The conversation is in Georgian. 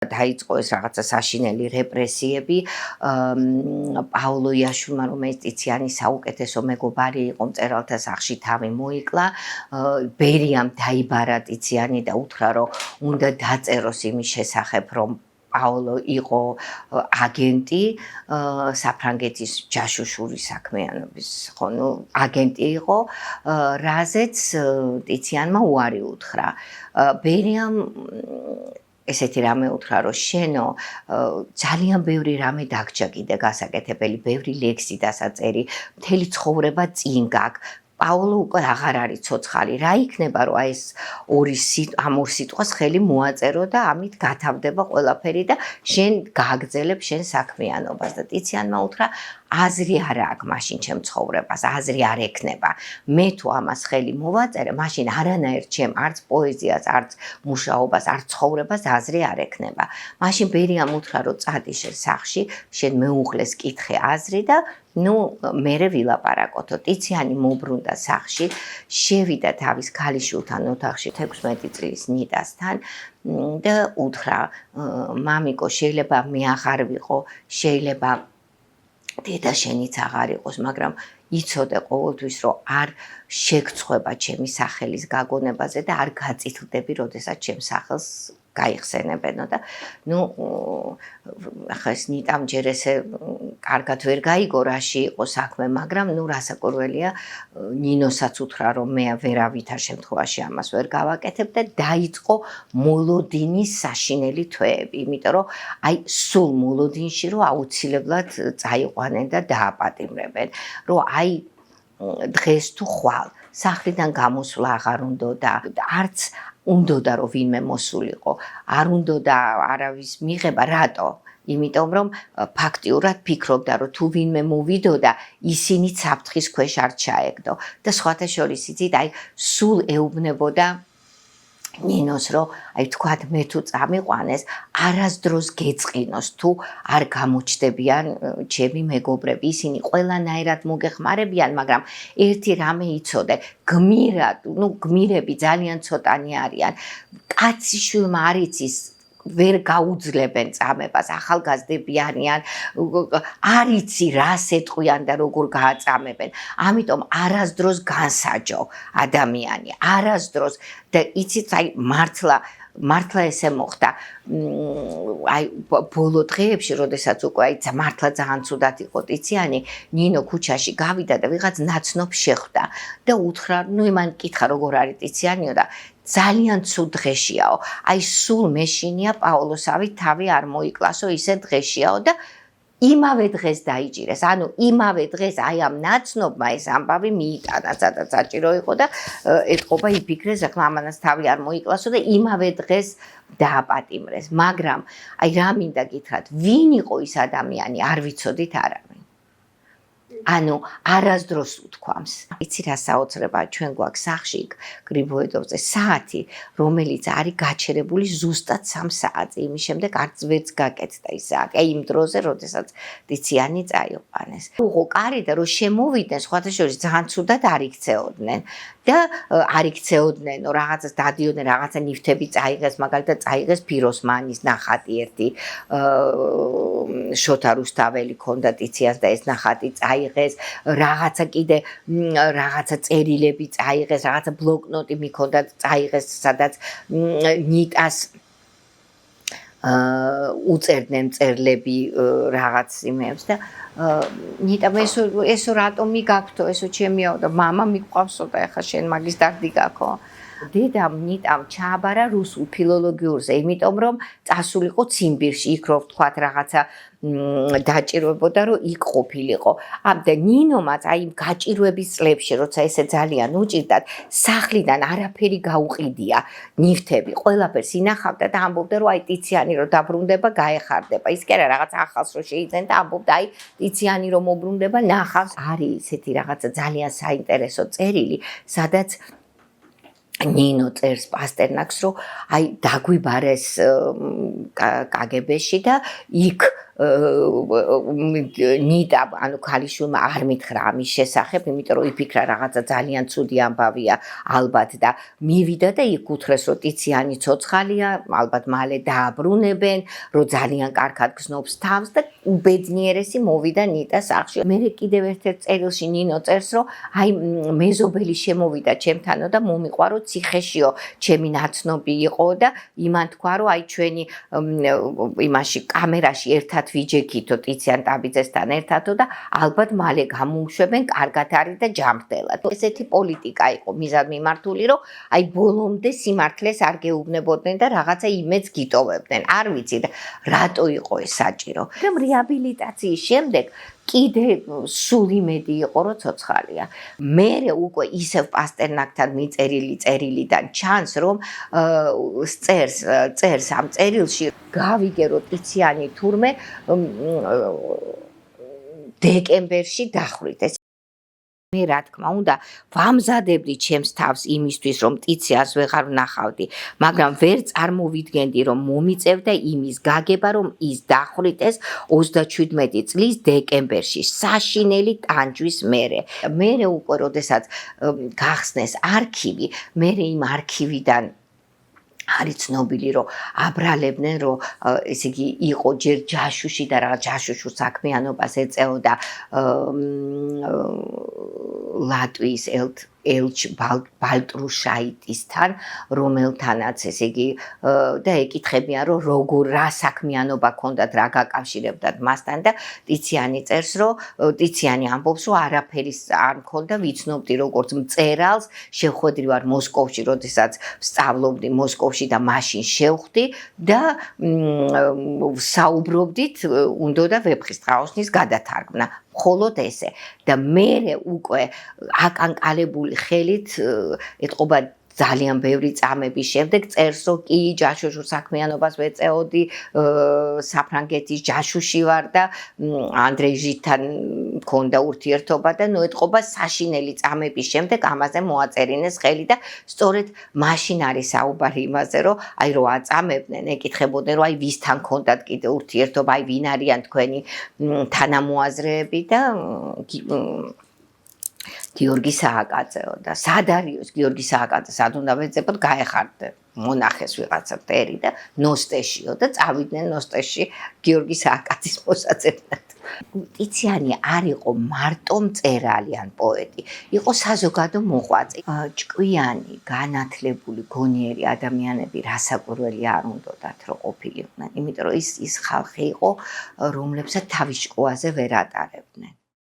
დაიწყო ეს რაღაცა საშინელი რეპრესიები პაოლო იაშვილმა, რომელიც ტიციანის საუკეთესო მეგობარი იყო, მწერალთა სახლში თავი მოიკლა. ბერიამ დაიბარა ტიციანი და უთხრა, რომ უნდა დაწეროს იმის შესახებ, რომ პაოლო იყო აგენტი საფრანგეთის ჯაშუშური საქმიანობის, აგენტი იყო, რაზეც ტიციანმა უარი უთხრა. ბერიამ ესეთი რამე უთხრა, რომ შენო ძალიან ბევრი რამე დაგჭა კიდე გასაკეთებელი, ბევრი ლექსი დასაწერი, მთელი ცხოვრება წინ გაქვს. პაოლო უკვე აღარ არის ცოცხალი. რა იქნება, რომ ეს ამ ორ სიტყვას ხელი მოაწერო და ამით გათავდება ყველაფერი და შენ გააგრძელებ შენ საქმიანობას. და ტიციანმა უთხრა, აზრი არ აქვს მაშინ ჩემ ცხოვრებას, აზრი არ ექნება. მე თუ ამას ხელი მოვაწერე, მაშინ არანაირ ჩემ არც პოეზიას, არც მუშაობას, არც ცხოვრებას აზრი არ ექნება. მაშინ ბერიამ უთხრა, რომ წადი შენ სახლში, შენ მეუღლეს კითხე აზრი და მერე ვილაპარაკოთო. ტიციანი მოbrunდა სახლში, შევიდა თავის ქალიშვილთან ოთახში 16 წლის ნიტასთან და უთხრა, მამიკო, შეიძლება მე აღარ ვიყო, შეიძლება დედა შენიც აღარ იყოს, მაგრამ იცოდე ყოველთვის, რომ არ შეგწყვება ჩემი სახელის გაგონებაზე და არ გაწითლდები, როდესაც ჩემ სახელს გაიხსენებენო და ახლა ეს ნიტამ ჯერ ესე კარგად ვერ გაიგო რაში იყო საქმე, მაგრამ რასაკვირველია, ნინოსაც უთხრა, რომ მე ვერავითარ შემთხვევაში ამას ვერ გავაკეთებ და დაიწყო მოლოდინის საშინელი თვეები, იმიტომ რომ სულ მოლოდინში რომ აუცილებლად წაიყვანენ და დააპატიმრებენ, რომ დღეს თუ ხვალ სახლიდან გამოსვლა აღარ უნდოდა და არც უნდოდა რომ ვინმე მოსულიყო, არ უნდოდა არავის მიღება, რატო? იმიტომ რომ ფაქტიურად ფიქრობდა, რომ თუ ვინმე მოვიდოდა, ისინი საფრთხის ქვეშ არ ჩაეგდო და სხვათა შორის იცით, სულ ეუბნებოდა ნინოს, რომ თქვათ მე თუ წამიყვანეს, არასდროს გეწყინოს, თუ არ გამოჩდებიან ჩემი მეგობრები, ისინი ყველანაირად მოგეხმარებიან, მაგრამ ერთი რამე იცოდე, გმირები ძალიან ცოტანი არიან, კაციშვილმა არ იცის, ვერ გაუძლებენ წამებას, ახალგაზრდები არიან, არ იცი რას ეტყვიან და როგორ გააწამებენ. ამიტომ არასდროს განსაჯო ადამიანი, არასდროს და იცით, მართლა ესე მოხდა. ბოლო დღეებში, როდესაც უკვე მართლა ძალიან ცუდად იყო ტიციანი, ნინო ქუჩაში გავიდა და ვიღაც ნაცნობ შეხვდა და უთხრა, იმან კითხა, როგორ არის ტიციანიო და ძალიან ცუდ დღეშიაო. სულ მეშინია პაოლოსავით თავი არ მოიკლასო, ისე დღეშიაო და იმავე დღეს დაიჭირეს. იმავე დღეს ამ ნაცნობმა ეს ამბავი მიიტანა, სადაც საჭირო იყო და ეთყობა იფიქრეს, ახლა ამანაც თავი არ მოიკლასო და იმავე დღეს დააპატიმრეს. მაგრამ რა მინდა გითხრათ, ვინ იყო ის ადამიანი, არ ვიცოდით არავინ. არასდროს უთქვამს. იცი რა საოცრებაა, ჩვენ გვაქვს სახლში გრიბოედოვზე საათი, რომელიც არის გაჩერებული ზუსტად 3 საათზე, იმის შემდეგ არც ვერც გაკეთდა ის საათი. იმ დროზე, როდესაც ტიციანი წაიყვანეს. უღო კარი და რომ შემოვიდნენ, სხვათა შორის ძალიან ცუდად არ იქცეოდნენ. და არ იქცეოდნენ, რაღაცას დადიოდნენ, რაღაცა ნივთები წაიღეს, მაგალითად წაიღეს ფიროსმანის ნახატი ერთი, შოთა რუსთაველი ქონდა ტიციანს და ეს ნახატი წაიღეს, რაღაცა კიდე რაღაცა წერილები წაიღეს, რაღაცა ბლოკნოტი მიქონდა წაიღეს, სადაც ნიტას უწერდნენ წერლები რაღაც იმებს და ნიტამ ესო რატომ მიგაქვთო, ესო ჩემიაო და მამა მიყვავსო და ეხა შენ მაგის დარდი გაქო. დედამ ნიტამ ჩააბარა რუსულ ფილოლოგიურზე, იმიტომ რომ წასულიყო ციმბირში, იქ რო ვთქვათ რაღაცა დაჭირვებოდა, რომ იქ ყოფილიყო. და ნინომაც გაჭირვების წლებში, როცა ესე ძალიან უჭირდათ, სახლიდან არაფერი გაუყიდია, ნივთები, ყველაფერს ინახავდა და ამბობდა, რომ ტიციანი რო დაბრუნდება, გაეხარდება. ის კი არა რაღაც ახალს რო შეიძენ და ამბობდა, ტიციანი რო მოbrunდება, ნახავს. არის ესეთი რაღაცა ძალიან საინტერესო წერილი, სადაც ნინო წერს პასტერნაკს, რომ დაგვიბარეს კგბ-ში და იქ ნიტა ანუ ქალიშვილმა არ მითხრა ამის შესახებ, იმიტომ რომ იფიქრა რაღაცა ძალიან ცუდი ამბავია ალბათ და მივიდა და იქ უთხრეს რომ ტიციანი ცოცხალია, ალბათ მალე დააბრუნებენ, რომ ძალიან კარგად გზნობს თავს და უბედნიერესი მოვიდა ნიტა სახლში. მე კიდევ ერთ-ერთ წერილში ნინო წერს რომ აი მეზობელი შემოვიდა ჩემთანო და მომიყვარო ციხეშიო, ჩემი ნაცნობი იყო და იმან თქვა რომ აი ჩვენი იმაში კამერაში ერთად ვიჯექითო ტიციან ტაბიძესთან ერთადო და ალბათ მალე გამოუშვებენ, კარგად არის და ჯანმრთელად. ესეთი პოლიტიკა იყო მიზად მიმართული, რომ აი ბოლომდე სიმართლეს არ გეუბნებოდნენ და რაღაცა იმედს გიტოვებდნენ. არ ვიცი და რატო იყო ეს საჭირო. რეაბილიტაციის შემდეგ კიდე სულ იმედი იყო რომ ცოცხალია. მე უკვე ისევ პასტერნაკთან მიწერილი წერილიდან ჩანს რომ წერს ამ წერილში გავიგე რომ ტიციანი თურმე დეკემბერში დახვრით. მე რა თქმა უნდა ვამზადებდი ჩემს თავს იმისთვის რომ ტიციას ვეღარ ვნახავდი, მაგრამ ვერ წარმოვიდგენდი რომ მომიწევდა იმის გაგება რომ ის დახვრიტეს 37 წლის დეკემბერში საშინელი ტანჯვის მერე. მერე უკვე როდესაც გახსნეს არქივი, მერე იმ არქივიდან არის ცნობილი რომ აბრალებდნენ რომ ესე იგი იყო ჯერ ჯაშუში და რაღაც ჯაშუშურ საქმიანობას ეწეოდა ლატვიის ელჩ ბალტრუშაიტისთან, რომელთანაც ესე იგი და ეკითხებიან რომ როგორ რა საქმიანობა ჰქონდათ, რა გაკავშირებდათ მასთან და ტიციანი წერს რომ ტიციანი ამბობს რომ არაფერი არ მქონდა, ვიცნობდი როგორც მწერალს, შევხვედრი ვარ მოსკოვში, როდესაც ვსწავლობდი მოსკოვში და მაშინ შევხვდი და საუბრობდით უნდა ვეფხისტყაოსნის გადათარგმნა. მხოლოდ ესე და მე უკვე აკანკალებული ხელით ეთყობა ძალიან ბევრი წამების შემდეგ წერს რომ კი ჯაშუშურ საქმიანობას ვეწეოდი, საფრანგეთის ჯაშუში ვარ და ანდრეი ჟიდთან მქონდა ურთიერთობა და ეთყობა საშინელი წამების შემდეგ ამაზე მოაწერინეს ხელი და სწორედ მაშინ არის საუბარი იმაზე რომ აი რო აწამებდნენ, ეკითხებოდნენ რომ აი ვისთან მქონდათ კიდე ურთიერთობა, აი ვინ არიან თქვენი თანამოაზრეები და გიორგი სააკაძეო და სად არის გიორგი სააკაძე, სად უნდა ვეძებოთ, გაეხარდე მონახეს ვიღაცა მტერი და ნოსტეშიო და წავიდნენ ნოსტეში გიორგი სააკაძის მოსაძებნად. ტიციანი არ იყო მარტო მწერალი ან პოეტი, იყო საზოგადო მოღვაწე. ჭკვიანი, განათლებული, გონიერი ადამიანები რასაკვირველი არ უნდათ რომ ყოფილიყვნენ, იმიტომ რომ ის ხალხი იყო, რომლებსაც თავის ჭკუაზე ვერ ატარებდნენ.